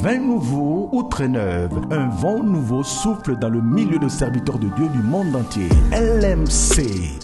vin nouveau, outre neuve, un vent nouveau souffle dans le milieu de serviteurs de Dieu du monde entier. LMC,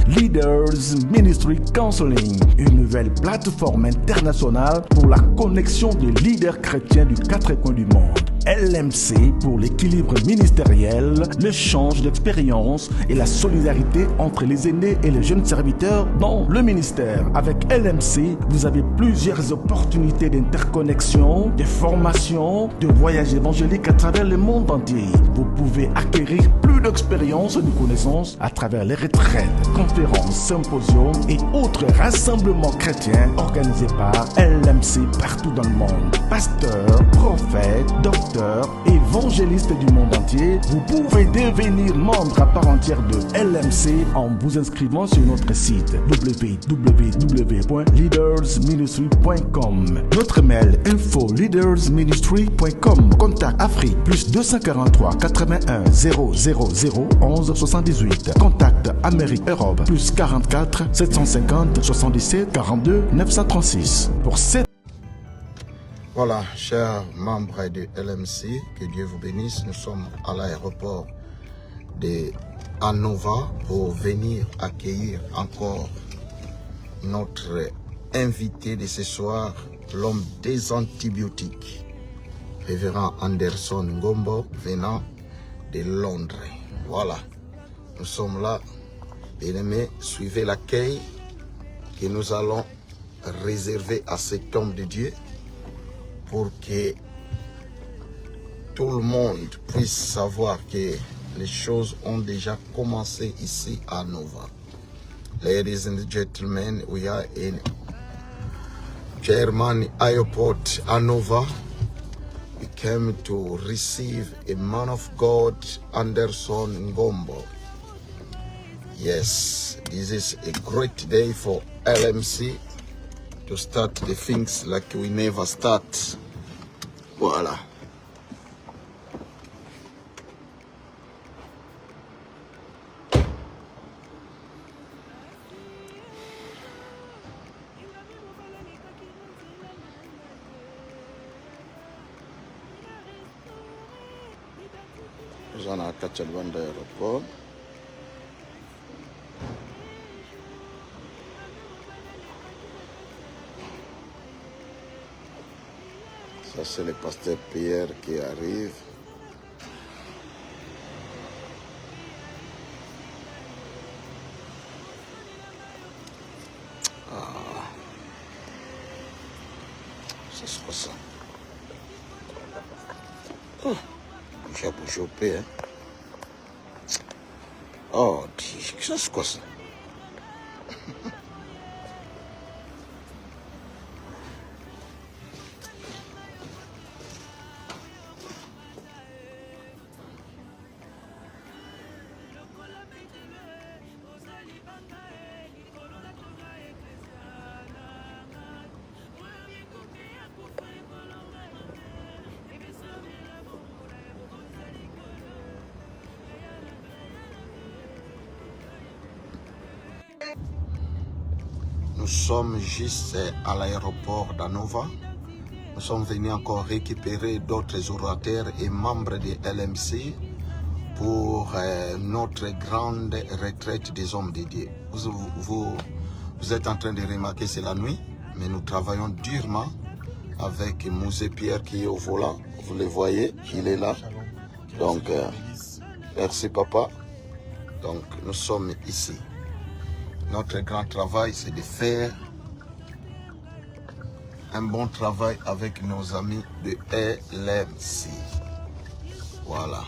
Leaders Ministry Counseling, une nouvelle plateforme internationale pour la connexion des leaders chrétiens du quatre coins du monde. LMC pour l'équilibre ministériel, l'échange d'expériences et la solidarité entre les aînés et les jeunes serviteurs dans le ministère. Avec LMC, vous avez plusieurs opportunités d'interconnexion, de formation, de voyages évangéliques à travers le monde entier. Vous pouvez acquérir plus d'expériences et de connaissances à travers les retraites, conférences, symposiums et autres rassemblements chrétiens organisés par LMC partout dans le monde. Pasteurs, prophètes, docteurs, évangélistes du monde entier, vous pouvez devenir membre à part entière de LMC en vous inscrivant sur notre site www.leadersministry.com. Notre mail info@leadersministry.com. Contact Afrique plus 243 81 000 11 78. Contact Amérique Europe plus 44 750 77 42 936. Pour cette Voilà, chers membres de LMC, que Dieu vous bénisse. Nous sommes à l'aéroport de Hannover pour venir accueillir encore notre invité de ce soir, l'homme des antibiotiques, révérend Anderson Ngombo, venant de Londres. Voilà, nous sommes là. Bien-aimés, suivez l'accueil que nous allons réserver à cet homme de Dieu, pour que tout le monde puisse savoir que les choses ont déjà commencé ici à Nova. Ladies and gentlemen, we are in German airport, Hannover. We came to receive a man of God, Anderson Ngombo. Yes, this is a great day for LMC. To start the things like we never start. Voilà. Nous allons à Kachalwan d'aéroport. Ça, c'est le pasteur Pierre qui arrive. Ah. Ça, c'est quoi ça? Oh, j'ai chopé, hein. Oh, ça, c'est quoi ça? Nous sommes juste à l'aéroport d'Hannover. Nous sommes venus encore récupérer d'autres orateurs et membres de LMC pour notre grande retraite des hommes de Dieu. Vous êtes en train de remarquer, c'est la nuit, mais nous travaillons durement avec Mouzé Pierre qui est au volant. Vous le voyez, il est là. Donc, merci papa. Donc, nous sommes ici. Notre grand travail, c'est de faire un bon travail avec nos amis de LMC. Voilà.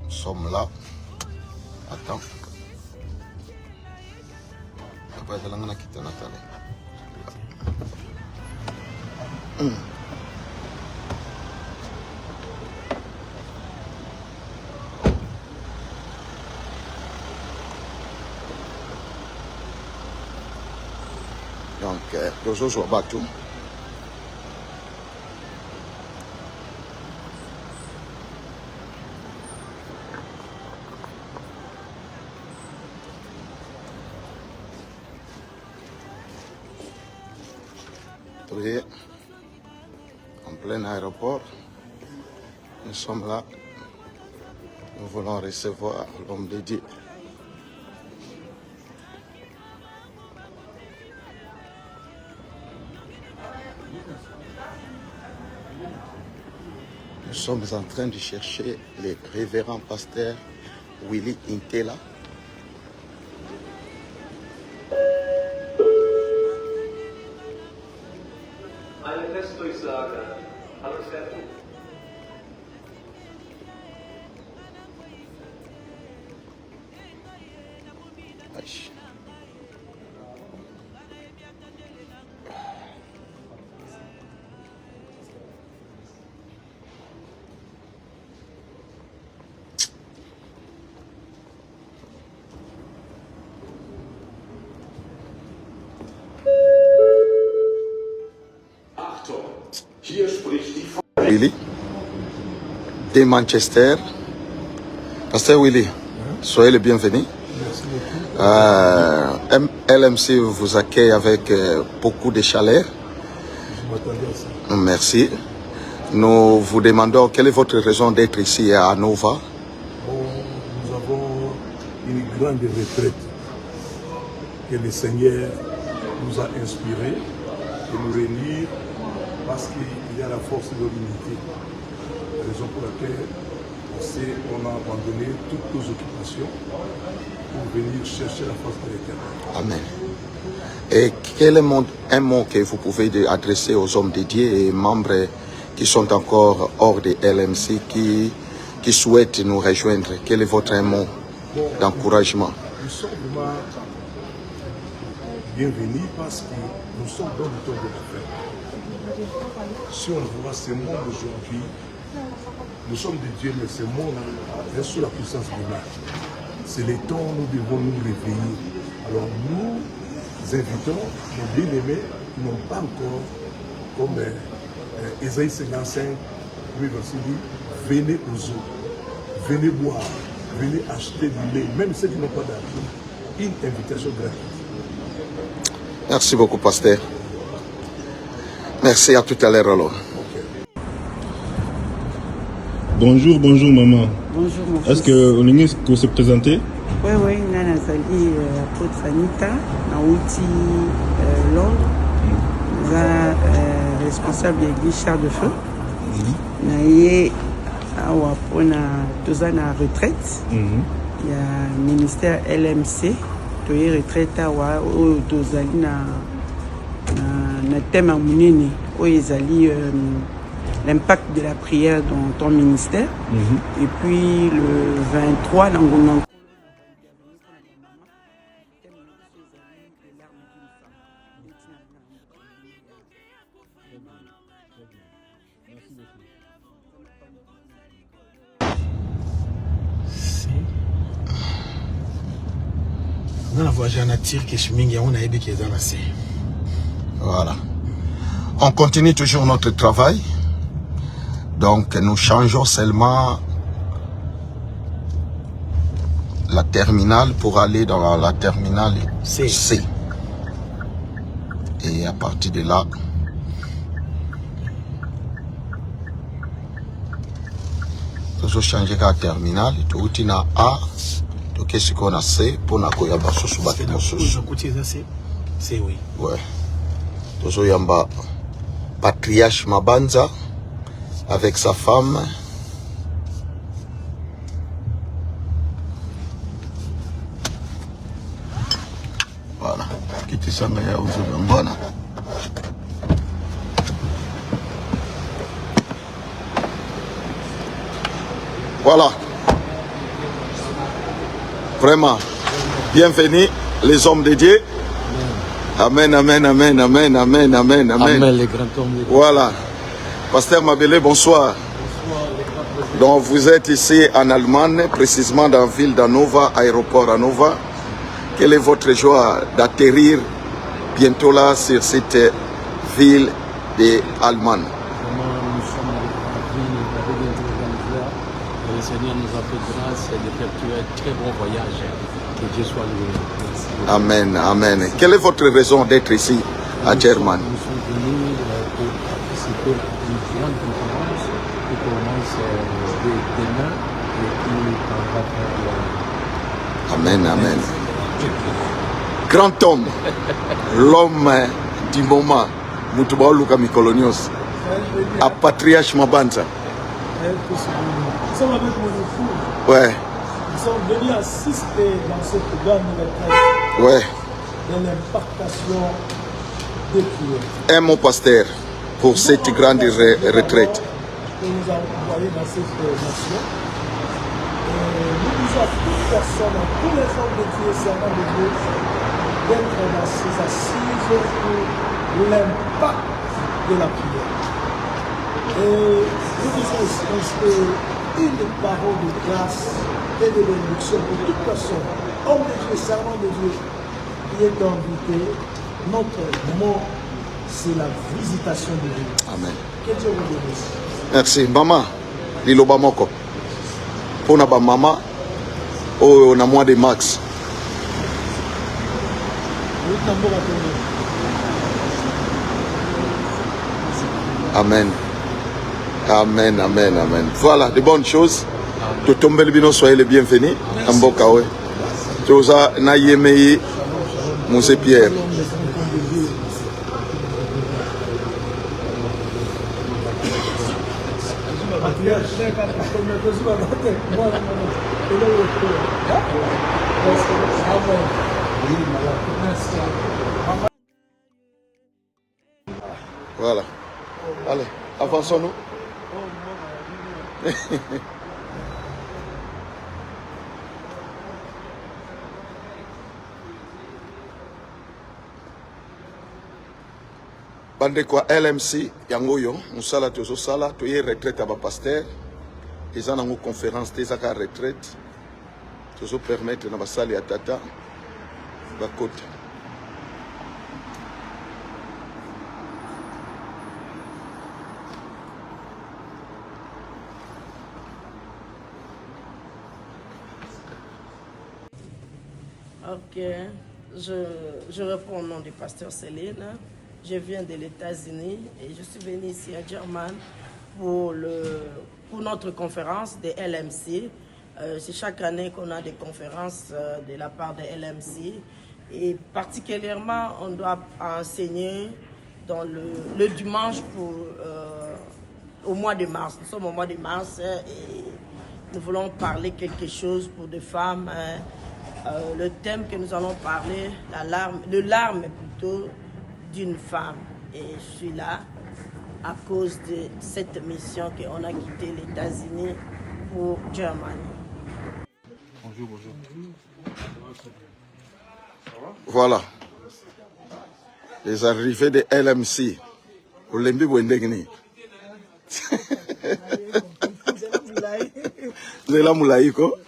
Nous sommes là. Attends. Donc, toujours sur bateau. en plein aéroport. Nous sommes là. Nous voulons recevoir l'homme de Dieu. Nous sommes en train de chercher le révérend pasteur Willy Intela. Willy de Manchester. Pasteur Willy, soyez le bienvenu. Merci beaucoup. LMC vous accueille avec beaucoup de chaleur. Je m'attendais à ça. Merci. Nous vous demandons quelle est votre raison d'être ici à Nova. Bon, nous avons une grande retraite que le Seigneur nous a inspiré de nous réunir parce qu'il y a la force de l'unité. La raison pour laquelle on a abandonné toutes nos occupations pour venir chercher la face de l'Éternel. Amen. Et quel est un mot que vous pouvez adresser aux hommes de Dieu et membres qui sont encore hors de LMC, qui souhaitent nous rejoindre? Quel est votre mot d'encouragement? Nous sommes vraiment bienvenus parce que nous sommes dans le temps de la fin. Si on voit ce monde aujourd'hui, nous sommes des dieux, mais ce monde est sous la puissance de l'âme. C'est le temps où nous devons nous réveiller. Alors nous invitons nos bien-aimés qui n'ont pas encore, comme Ésaïe 55, verset 10, venez aux eaux, venez boire, venez acheter du lait, même ceux qui n'ont pas d'argent, une invitation gratuite. Merci beaucoup, pasteur. Merci, à tout à l'heure alors. Bonjour, bonjour maman. Bonjour mon fils. Est-ce que on peut se présenter? Oui, Nana Zali, apôtre Anita, Naouti, Londres. Nous sommes responsables de l'église Char de Feu. Naye, Awapona, tous en retraite. Il y a un ministère LMC, qui est retraite à Dozali na thème à Mounene, où ils allaient l'impact de la prière dans ton ministère. Et puis le 23, Nangonang. Voilà. On continue toujours notre travail. Donc nous changeons seulement la terminale pour aller dans la terminale C. Et à partir de là, nous allons changer la terminale. Tout est à A. Tout ce qu'on a C pour nous accueillir sur ce bâtiment. C'est oui. Ouais. Tozo Yamba Patriarche Mabanza avec sa femme. Voilà. Kiti Sangaya Uzubangwana. Voilà. Vraiment. Bienvenue les hommes de Dieu. Amen, amen, amen, amen, amen, amen, amen. Amen, les grands hommes. Voilà. Pasteur Mabele, bonsoir. Donc vous êtes ici en Allemagne, précisément dans la ville d'Hannover, aéroport Hannover. Quelle est votre joie d'atterrir bientôt là sur cette ville d'Allemagne? Nous sommes dans la ville de le Seigneur nous a fait grâce d'effectuer un très bon voyage. Que Dieu soit loué. Amen, amen. Quelle est votre raison d'être ici à Germany? Nous sommes venus pour participer participer à une grande conférence qui commence demain et qui va faire Amen, amen. Grand homme, l'homme du moment, Moutouba Luka Mikolonios, à Patriarche Mabanza. Nous sommes avec mon époux. Ouais. Nous sommes venus assister dans ce programme de retraite. Ouais. De l'impartation des prières. Un mot pasteur pour cette grande retraite. Que nous avons envoyé dans cette nation. Nous disons à toute personne, à tous les hommes de Dieu, servants de Dieu, d'être dans ces assises pour l'impact de la prière. Et nous disons aussi une parole de grâce et de bénédiction pour toute personne, homme de Dieu, servant de Dieu, qui est invité. Notre mot, c'est la visitation de Dieu. Amen. Que Dieu vous bénisse. Merci. Maman, Liloba Moko. Pour na ba maman, on a moins de max. Amen. Amen, amen, amen. Voilà, de bonnes choses. Tout tombe le bino, soyez les bienvenus. Ambokawe. Tout ça, na yemei, Monseigneur Pierre. Voilà. Allez, avançons-nous. Bande kwa LMC yango yo musala tozo sala toye retraite aba pasteur eza nango conférence tezaka retraite tozo permettre na basali ya tata bakota. Ok, je réponds au nom du pasteur Céline. Je viens de États-Unis et je suis venu ici à German pour notre conférence de LMC. C'est chaque année qu'on a des conférences de la part de LMC. Et particulièrement, on doit enseigner dans le dimanche au mois de mars. Nous sommes au mois de mars et nous voulons parler quelque chose pour des femmes. Le thème que nous allons parler, le larme plutôt, d'une femme. Et je suis là à cause de cette mission qu'on a quitté les États-Unis pour Germany. Bonjour, bonjour. Voilà. Les arrivées de LMC. Olembi Wendegni. Zela Moulaïko.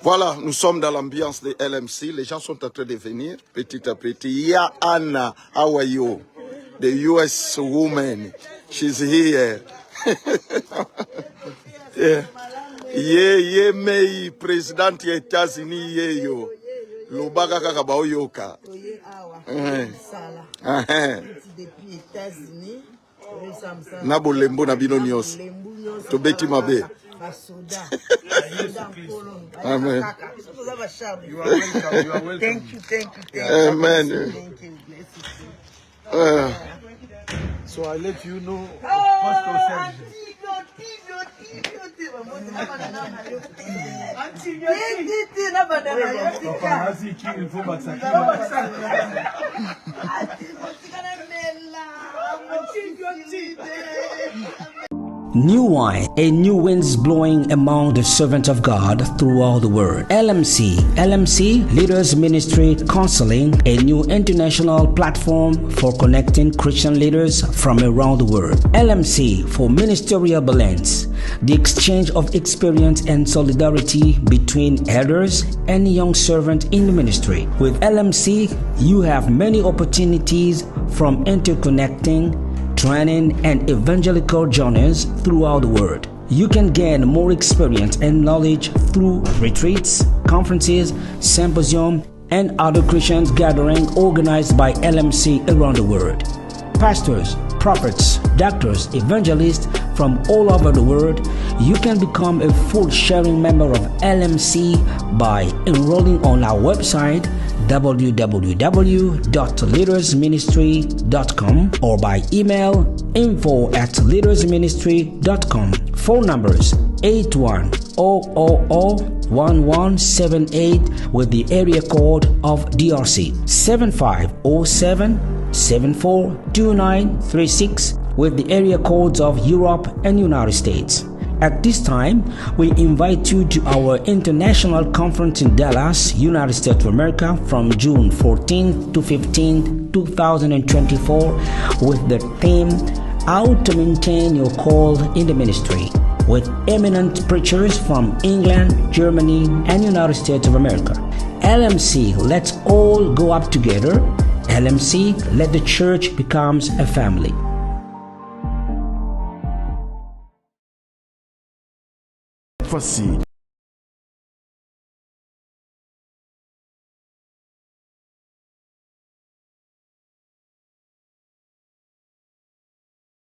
Voilà, nous sommes dans l'ambiance de LMC. Les gens sont en train de venir petit à petit. Ya Anna, how are you? The US woman, she's here. Ye mei président des États-Unis ye yo. Lobaka kaka baoyoka. Depuis États-Unis. Na bolembo na bino nyos. Tobeti mabe. Amen. You are welcome. Thank you. Amen. Thank you. So I let you know, Pastor Serge. New wine, a new winds blowing among the servants of God throughout the world. LMC, Leaders Ministry Counseling, a new international platform for connecting Christian leaders from around the world. LMC for ministerial balance, the exchange of experience and solidarity between elders and young servants in the ministry. With LMC, you have many opportunities from interconnecting, training, and evangelical journeys throughout the world. You can gain more experience and knowledge through retreats, conferences, symposium, and other Christian gatherings organized by LMC around the world. Pastors, prophets, doctors, evangelists from all over the world, you can become a full sharing member of LMC by enrolling on our website www.leadersministry.com or by email info@leadersministry.com. Phone numbers 81-000-1178 with the area code of DRC, 7507-742936 with the area codes of Europe and United States. At this time, we invite you to our international conference in Dallas, United States of America from June 14th to 15th, 2024 with the theme, How to Maintain Your Call in the Ministry, with eminent preachers from England, Germany, and United States of America. LMC, let's all go up together. LMC, let the church becomes a family. Voici